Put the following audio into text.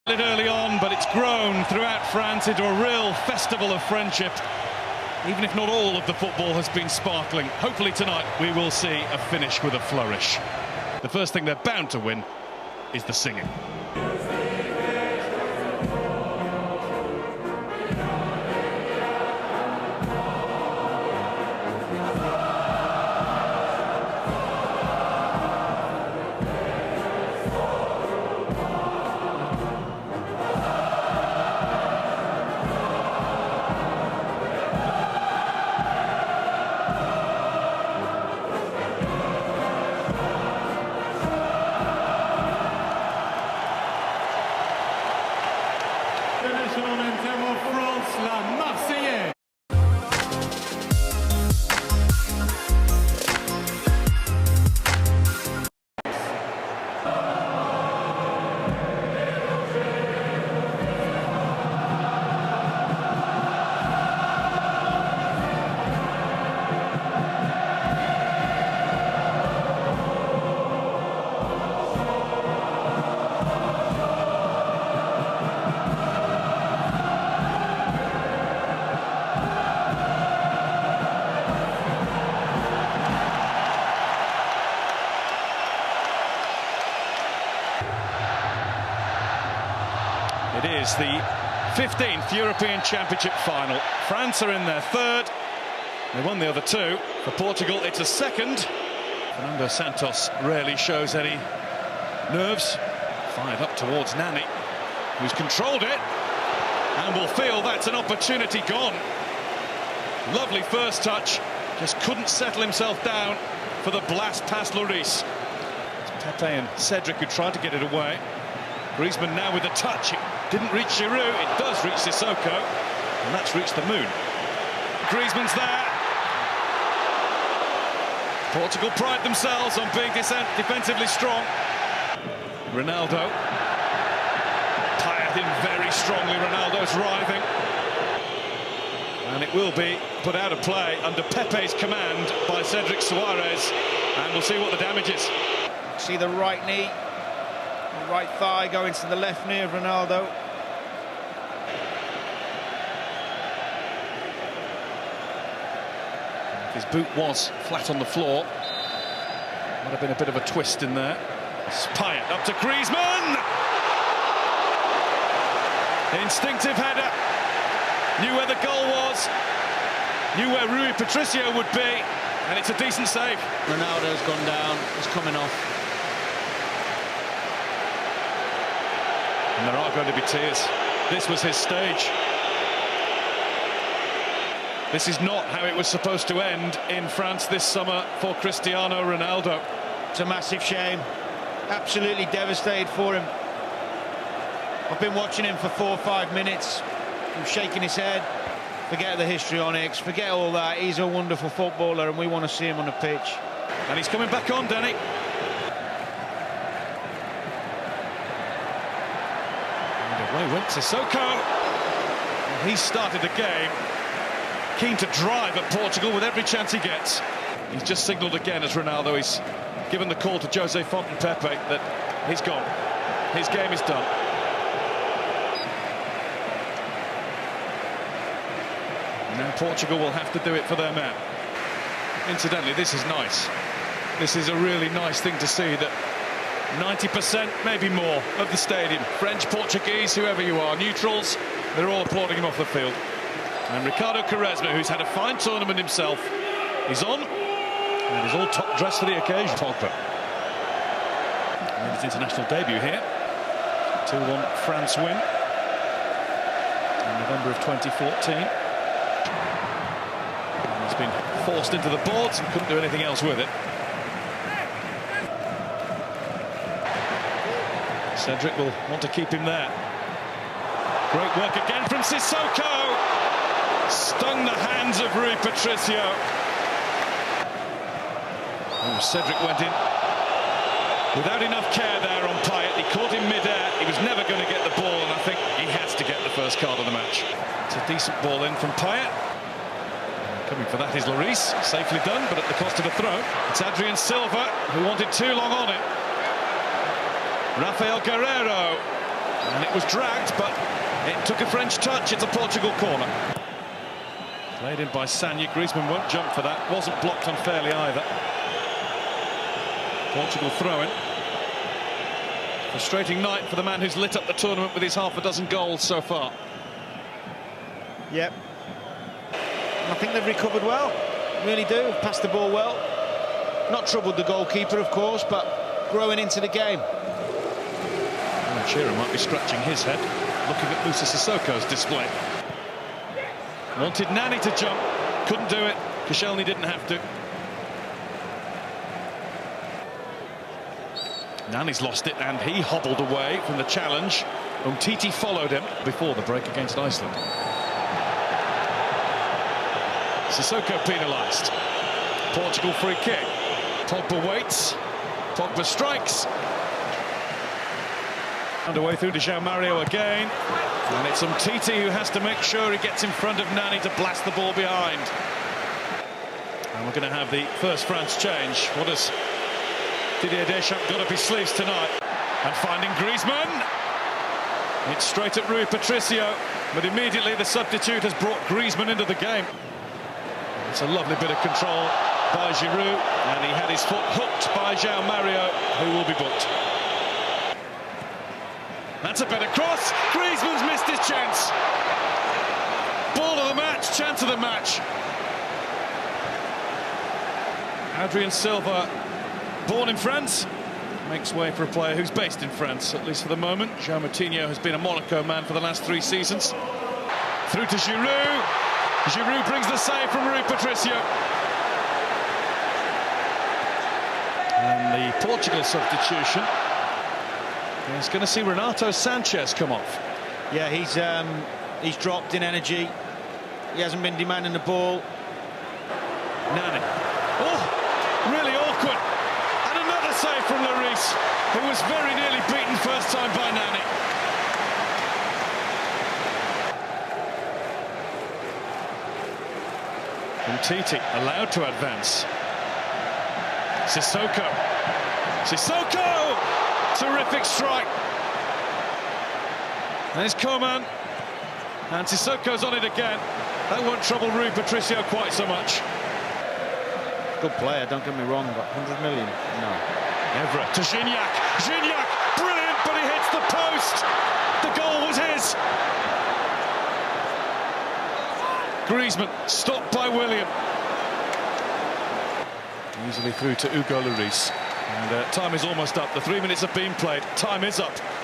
Early on, but it's grown throughout France into a real festival of friendship. Even if not all of the football has been sparkling, hopefully tonight we will see a finish with a flourish. The first thing they're bound to win is the singing. It is the 15th European Championship final. France are in their third. They won the other two. For Portugal, it's a second. Fernando Santos rarely shows any nerves. Fired up towards Nani, who's controlled it and will feel that's an opportunity gone. Lovely first touch. Just couldn't settle himself down for the blast past Lloris. It's Pepe and Cedric who tried to get it away. Griezmann now with the touch. It didn't reach Giroud. It does reach Sissoko, and that's reached the moon. Griezmann's there. Portugal pride themselves on being defensively strong. Ronaldo. Payet in very strongly. Ronaldo's writhing. And it will be put out of play under Pepe's command by Cedric Suarez. And we'll see what the damage is. See the right knee. Right thigh going to the left knee of Ronaldo. His boot was flat on the floor. Might have been a bit of a twist in there. Payet up to Griezmann. Instinctive header. Knew where the goal was. Knew where Rui Patricio would be. And it's a decent save. Ronaldo's gone down. He's coming off. And there are going to be tears. This was his stage. This is not how it was supposed to end in France this summer for Cristiano Ronaldo. It's a massive shame. Absolutely devastated for him. I've been watching him for 4 or 5 minutes. He's shaking his head. Forget the histrionics, forget all that. He's a wonderful footballer and we want to see him on the pitch. And he's coming back on, Danny. Away went Sissoko. He started the game, keen to drive at Portugal with every chance he gets. He's just signalled again as Ronaldo. He's given the call to Jose Fontaine-Pepe that he's gone. His game is done. Now Portugal will have to do it for their man. Incidentally, this is nice. This is a really nice thing to see that 90%, maybe more, of the stadium, French, Portuguese, whoever you are, neutrals, they're all applauding him off the field. And Ricardo Quaresma, who's had a fine tournament himself, is on, and is all top dressed for the occasion. Pogba. Made his international debut here. 2-1 France win in November of 2014. And he's been forced into the boards and couldn't do anything else with it. Cedric will want to keep him there. Great work again from Sissoko. Stung the hands of Rui Patricio. Oh, Cedric went in without enough care there on Payet. He caught him mid-air. He was never going to get the ball, and I think he has to get the first card of the match. It's a decent ball in from Payet. Coming for that is Lloris. Safely done, but at the cost of a throw. It's Adrien Silva, who wanted too long on it. Rafael Guerreiro. And it was dragged, but it took a French touch. It's a Portugal corner. Played in by Sagna. Griezmann won't jump for that. Wasn't blocked unfairly either. Portugal throw-in. Frustrating night for the man who's lit up the tournament with his half a dozen goals so far. Yep. I think they've recovered well. Really do. Passed the ball well. Not troubled the goalkeeper, of course, but growing into the game. Shearer might be scratching his head, looking at Moussa Sissoko's display. Wanted Nani to jump, couldn't do it. Koscielny didn't have to. Nani's lost it, and he hobbled away from the challenge. Umtiti followed him before the break against Iceland. Sissoko penalised. Portugal free kick. Pogba waits. Pogba strikes. Underway through to João Mario again. And it's Umtiti who has to make sure he gets in front of Nani to blast the ball behind. And we're going to have the first France change. What has Didier Deschamps got up his sleeves tonight? And finding Griezmann. It's straight at Rui Patricio. But immediately the substitute has brought Griezmann into the game. It's a lovely bit of control by Giroud. And he had his foot hooked by João Mario, who will be booked. That's a better cross. Griezmann's missed his chance. Ball of the match, chance of the match. Adrien Silva, born in France, makes way for a player who's based in France, at least for the moment. João Moutinho has been a Monaco man for the last 3 seasons. Through to Giroud. Giroud brings the save from Rui Patricio. And the Portugal substitution. He's going to see Renato Sanchez come off. Yeah, he's dropped in energy. He hasn't been demanding the ball. Nani. Oh, really awkward. And another save from Lloris, who was very nearly beaten first time by Nani. Umtiti allowed to advance. Sissoko. Sissoko! Terrific strike. There's Coman. And Sissoko's on it again. That won't trouble Rui Patricio quite so much. Good player, don't get me wrong, but 100 million? No. Evra to Gignac. Gignac, brilliant, but he hits the post. The goal was his. Griezmann, stopped by William. Easily through to Hugo Lloris. And time is almost up. The 3 minutes have been played. Time is up.